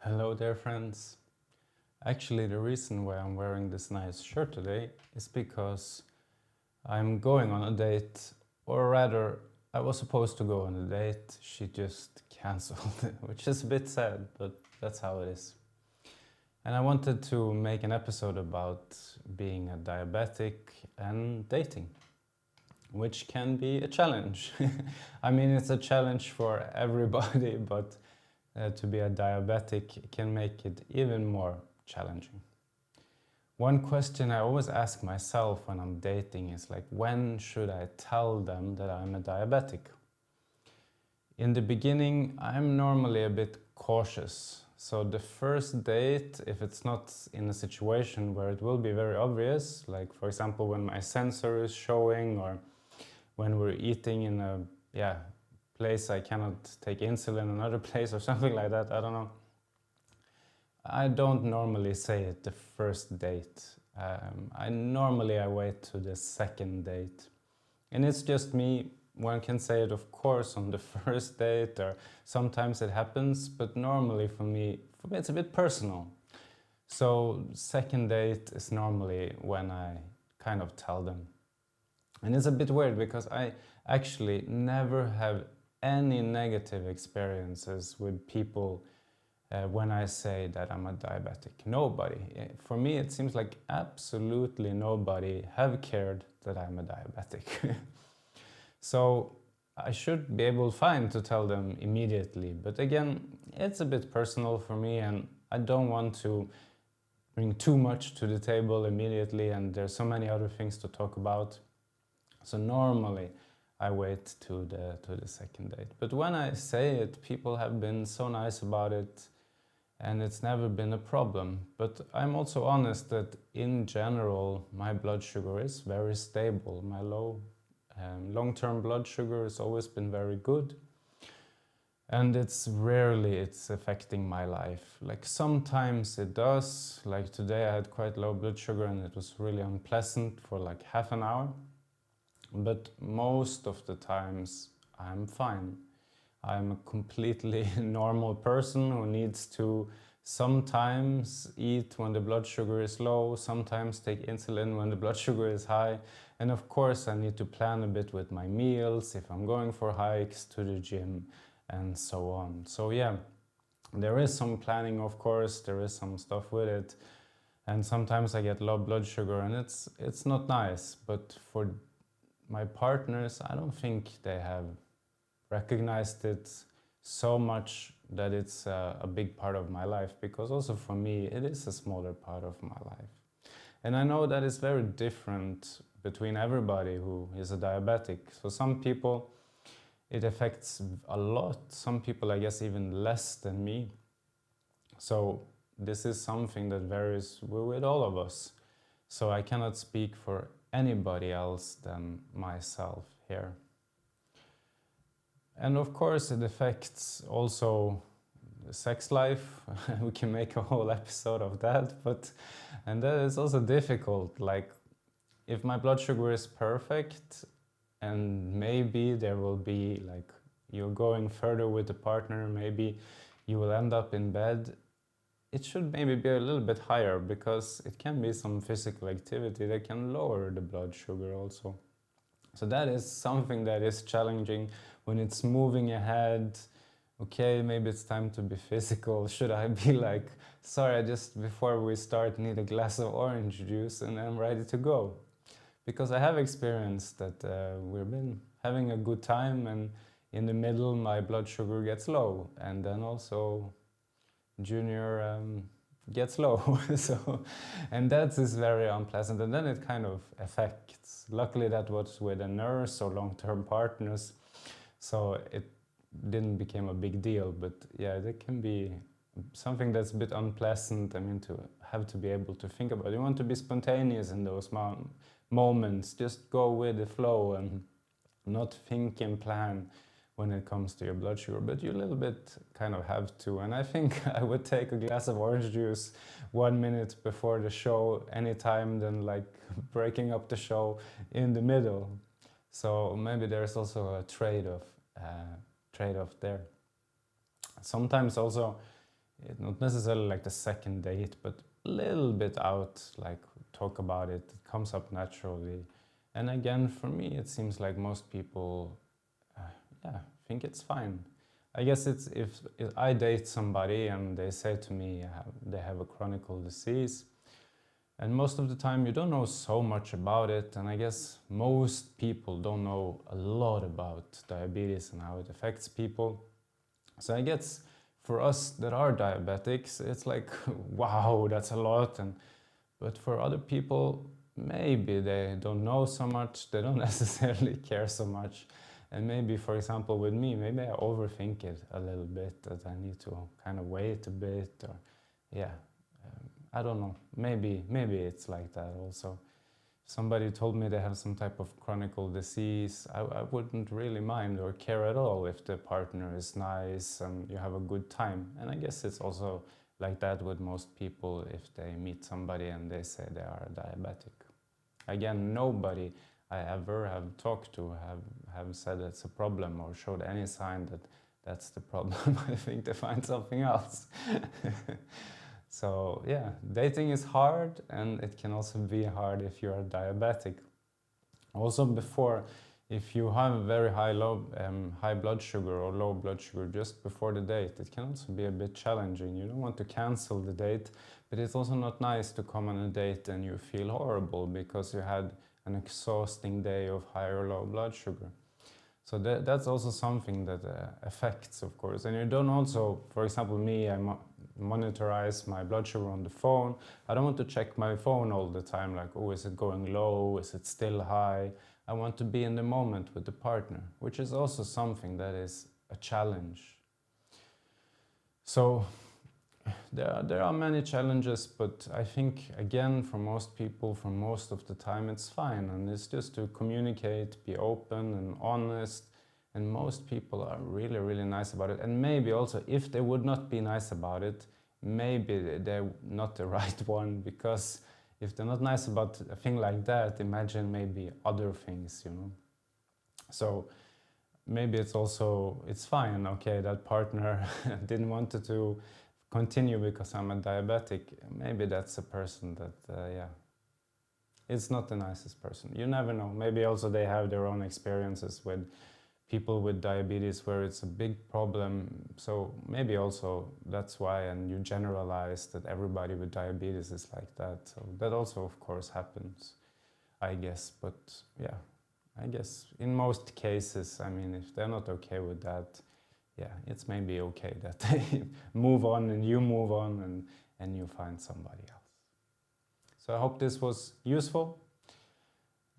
Hello there, friends. Actually, the reason why I'm wearing this nice shirt today is because I'm going on a date, or rather, I was supposed to go on a date. She just cancelled, which is a bit sad, but that's how it is. And I wanted to make an episode about being a diabetic and dating, which can be a challenge. I mean, it's a challenge for everybody, but to be a diabetic can make it even more challenging. One question I always ask myself when I'm dating is like, when should I tell them that I'm a diabetic? In the beginning, I'm normally a bit cautious. So the first date, if it's not in a situation where it will be very obvious, like for example when my sensor is showing or when we're eating in a place I cannot take insulin, another place or something like that, I don't know. I don't normally say it the first date. I wait to the second date. And it's just me. One can say it, of course, on the first date, or sometimes it happens, but normally for me it's a bit personal. So second date is normally when I kind of tell them. And it's a bit weird because I actually never have any negative experiences with people when I say that I'm a diabetic. Nobody. For me, it seems like absolutely nobody have cared that I'm a diabetic. So I should be able fine to tell them immediately. But again, it's a bit personal for me and I don't want to bring too much to the table immediately, and there's so many other things to talk about. So normally I wait to the second date. But when I say it, people have been so nice about it and it's never been a problem. But I'm also honest that in general my blood sugar is very stable. My long-term blood sugar has always been very good. And it's affecting my life. Like sometimes it does. Like today I had quite low blood sugar and it was really unpleasant for like half an hour. But most of the times I'm fine. I'm a completely normal person who needs to sometimes eat when the blood sugar is low, sometimes take insulin when the blood sugar is high. And of course I need to plan a bit with my meals, if I'm going for hikes, to the gym and so on. So yeah, there is some planning, of course, there is some stuff with it. And sometimes I get low blood sugar and it's not nice. But for my partners, I don't think they have recognized it so much that it's a big part of my life, because also for me it is a smaller part of my life. And I know that it's very different between everybody who is a diabetic. So some people it affects a lot, some people I guess even less than me. So this is something that varies with all of us. So I cannot speak for anybody else than myself here. And of course it affects also the sex life. We can make a whole episode of that, and that is also difficult. Like if my blood sugar is perfect and maybe there will be like you're going further with the partner, maybe you will end up in bed, it should maybe be a little bit higher, because it can be some physical activity that can lower the blood sugar also. So that is something that is challenging when it's moving ahead. Okay, maybe it's time to be physical. Should I be like, sorry, I just before we start need a glass of orange juice and I'm ready to go? Because I have experienced that we've been having a good time and in the middle my blood sugar gets low, and then also Junior gets low. So, and that is very unpleasant, and then it kind of affects. Luckily that was with a nurse or long-term partners, so it didn't become a big deal. But yeah, that can be something that's a bit unpleasant. I mean, to have to be able to think about it. You want to be spontaneous in those moments, just go with the flow and not think and plan when it comes to your blood sugar, but you a little bit kind of have to. And I think I would take a glass of orange juice 1 minute before the show anytime than like breaking up the show in the middle. So maybe there's also a trade-off there. Sometimes also not necessarily like the second date, but a little bit out, like talk about it. It comes up naturally. And again, for me, it seems like most people, yeah, think it's fine. I guess it's if I date somebody and they say to me they have a chronic disease, and most of the time you don't know so much about it, and I guess most people don't know a lot about diabetes and how it affects people. So I guess for us that are diabetics, it's like, wow, that's a lot. But for other people, maybe they don't know so much, they don't necessarily care so much. And maybe, for example, with me, maybe I overthink it a little bit, that I need to kind of wait a bit, or yeah, I don't know. Maybe it's like that also. If somebody told me they have some type of chronic disease, I wouldn't really mind or care at all if the partner is nice and you have a good time. And I guess it's also like that with most people if they meet somebody and they say they are diabetic. Again, nobody I ever have talked to have said it's a problem or showed any sign that that's the problem. I think they find something else. So yeah, dating is hard, and it can also be hard if you are diabetic. Also before, if you have very high blood sugar or low blood sugar just before the date, it can also be a bit challenging. You don't want to cancel the date, but it's also not nice to come on a date and you feel horrible because you had an exhausting day of high or low blood sugar. So that's also something that affects, of course. And you don't also, for example, me, I monitorize my blood sugar on the phone. I don't want to check my phone all the time, like, oh, is it going low? Is it still high? I want to be in the moment with the partner, which is also something that is a challenge. So there are many challenges, but I think, again, for most people, for most of the time, it's fine. And it's just to communicate, be open and honest. And most people are really, really nice about it. And maybe also, if they would not be nice about it, maybe they're not the right one. Because if they're not nice about a thing like that, imagine maybe other things, you know. So maybe it's fine. Okay, that partner didn't want to continue because I'm a diabetic. Maybe that's a person that, yeah, it's not the nicest person. You never know. Maybe also they have their own experiences with people with diabetes where it's a big problem. So maybe also that's why, and you generalize that everybody with diabetes is like that. So that also, of course, happens, I guess. But yeah, I guess in most cases, I mean, if they're not okay with that, yeah, it's maybe okay that they move on and you move on and you find somebody else. So I hope this was useful.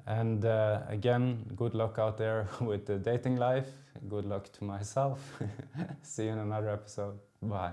And again, good luck out there with the dating life. Good luck to myself. See you in another episode. Bye.